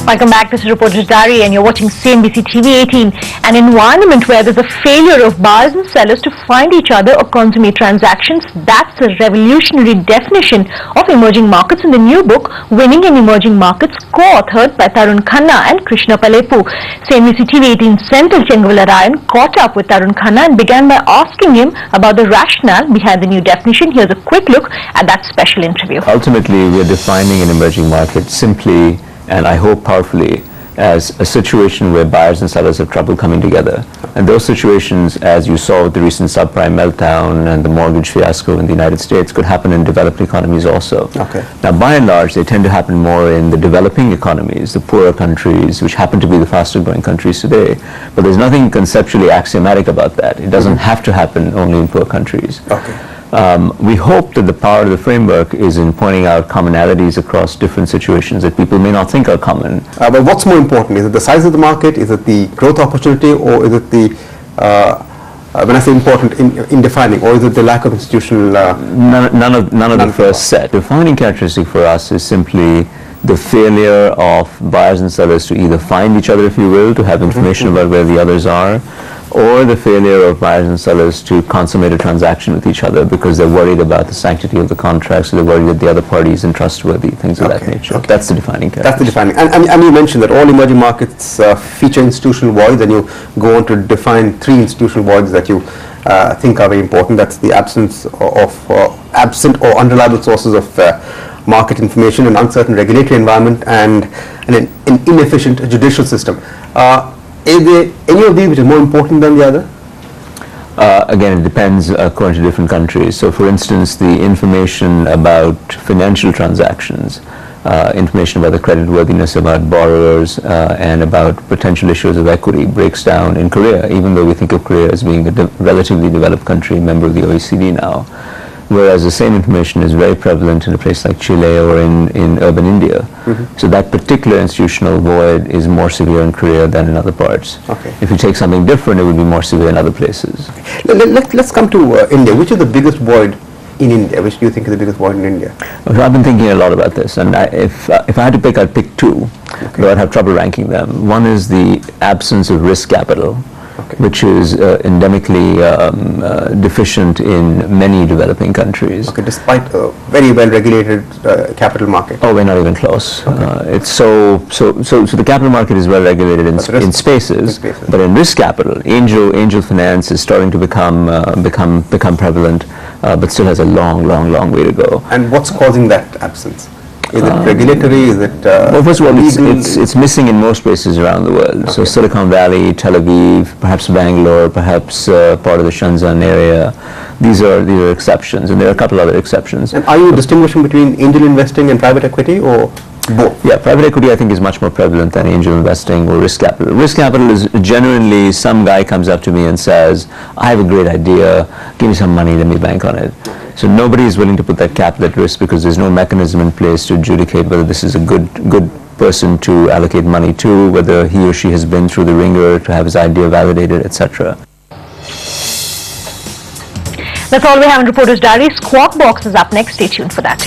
Welcome back. This is Reporter's Diary and you're watching CnbcTv18. An environment where there's a failure of buyers and sellers to find each other or consummate transactions. That's the revolutionary definition of emerging markets in the new book, Winning in Emerging Markets, co-authored by Tarun Khanna and Krishna Palepu. CnbcTv18's Senthil Chengavalarayan caught up with Tarun Khanna and began by asking him about the rationale behind the new definition. Here's a quick look at that special interview. Ultimately, we're defining an emerging market simply, and I hope powerfully, as a situation where buyers and sellers have trouble coming together. And those situations, as you saw with the recent subprime meltdown and the mortgage fiasco in the United States, could happen in developed economies also. Okay. Now, by and large, they tend to happen more in the developing economies, the poorer countries, which happen to be the faster growing countries today. But there's nothing conceptually axiomatic about that. It doesn't have to happen only in poor countries. Okay. We hope that the power of the framework is in pointing out commonalities across different situations that people may not think are common. But what's more important? Is it the size of the market? Is it the growth opportunity? Or is it the, when I say important, in defining, or is it the lack of institutional... None of the first set. The defining characteristic for us is simply the failure of buyers and sellers to either find each other, if you will, to have information about where the others are, or the failure of buyers and sellers to consummate a transaction with each other because they're worried about the sanctity of the contract, so they're worried that the other party isn't trustworthy, things of that nature. Okay. That's the defining characteristic. That's the defining. And you mentioned that all emerging markets feature institutional voids, and you go on to define 3 institutional voids that you think are very important. That's the absence of absent or unreliable sources of market information, an uncertain regulatory environment, and an inefficient judicial system. Is there any of these which is more important than the other? Again, it depends according to different countries. So, for instance, the information about financial transactions, information about the creditworthiness about borrowers and about potential issues of equity breaks down in Korea, even though we think of Korea as being a relatively developed country, member of the OECD now. Whereas the same information is very prevalent in a place like Chile or in urban India. So that particular institutional void is more severe in Korea than in other parts. Okay. If you take something different, it would be more severe in other places. Okay. Let's come to India. Which is the biggest void in India? Which do you think is the biggest void in India? Okay, I've been thinking a lot about this, and if I had to pick, I'd pick 2, though I'd have trouble ranking them. One is the absence of risk capital, which is endemically deficient in many developing countries. Okay, despite a very well-regulated capital market. Oh, we're not even close. It's so the capital market is well regulated in spaces, but in risk capital, angel finance is starting to become prevalent, but still has a long way to go. And what's causing that absence? Is it regulatory? Is it well, first of all, it's missing in most places around the world. Okay. So Silicon Valley, Tel Aviv, perhaps Bangalore, perhaps part of the Shenzhen area. These are exceptions, and there are a couple other exceptions. And are you distinguishing between angel investing and private equity, or both? Yeah, private equity I think is much more prevalent than angel investing or risk capital. Risk capital is genuinely some guy comes up to me and says, I have a great idea, give me some money, let me bank on it. So nobody is willing to put that capital at risk because there's no mechanism in place to adjudicate whether this is a good person to allocate money to, whether he or she has been through the ringer to have his idea validated, etc. That's all we have in Reporter's Diary. Squawk Box is up next. Stay tuned for that.